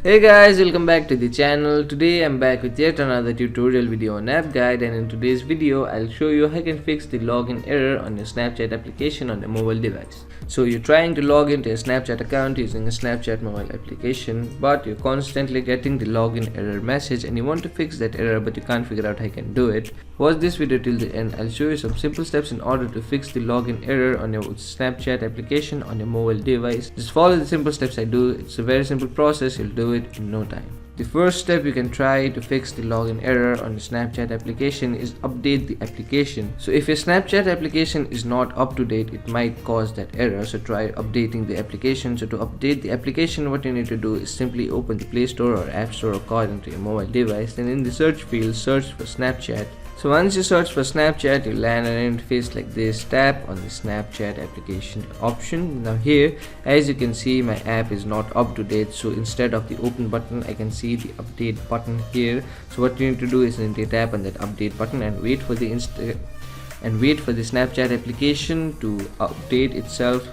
Hey guys, welcome back to the channel. Today I'm back with yet another tutorial video on app guide, and in today's video I'll show you how you can fix the login error on your Snapchat application on your mobile device. So you're trying to log into a Snapchat account using a Snapchat mobile application, but you're constantly getting the login error message and you want to fix that error but you can't figure out how you can do it. Watch this video till the end. I'll show you some simple steps in order to fix the login error on your Snapchat application on your mobile device. Just follow the simple steps I do. It's a very simple process. You'll do it in no time. The first step you can try to fix the login error on your Snapchat application is update the application. So if your Snapchat application is not up to date, it might cause that error. So try updating the application. So to update the application, what you need to do is simply open the Play Store or App Store according to your mobile device. Then in the search field, search for Snapchat. So once you search for Snapchat, you'll land an interface like this. Tap on the Snapchat application option. Now here, as you can see, my app is not up to date. So instead of the open button, I can see the update button here. So what you need to do is simply tap on that update button and wait for the Snapchat application to update itself.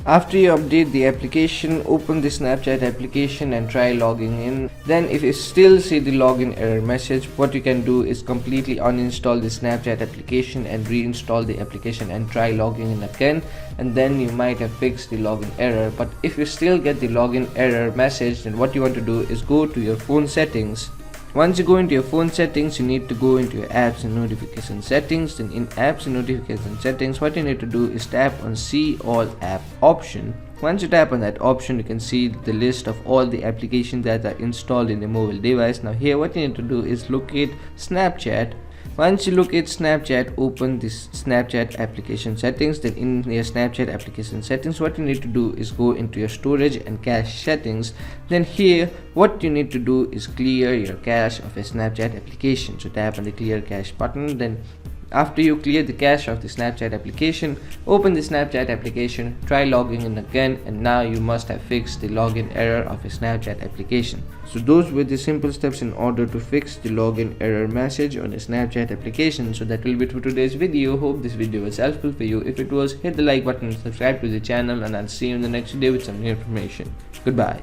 After you update the application, open the Snapchat application and try logging in. Then if you still see the login error message, what you can do is completely uninstall the Snapchat application and reinstall the application and try logging in again, and then you might have fixed the login error. But if you still get the login error message, then what you want to do is go to your phone settings. Once you go into your phone settings, you need to go into your apps and notification settings. Then in apps and notification settings, what you need to do is tap on see all app option. Once you tap on that option, you can see the list of all the applications that are installed in your mobile device. Now here what you need to do is locate Snapchat. Once you locate Snapchat, open this Snapchat application settings. Then in your Snapchat application settings, what you need to do is go into your storage and cache settings. Then here what you need to do is clear your cache of a Snapchat application. So tap on the clear cache button. Then after you clear the cache of the Snapchat application, open the Snapchat application, try logging in again, and now you must have fixed the login error of a Snapchat application. So those were the simple steps in order to fix the login error message on a Snapchat application. So that will be it for today's video. Hope this video was helpful for you. If it was, hit the like button, subscribe to the channel, and I'll see you in the next video with some new information. Goodbye.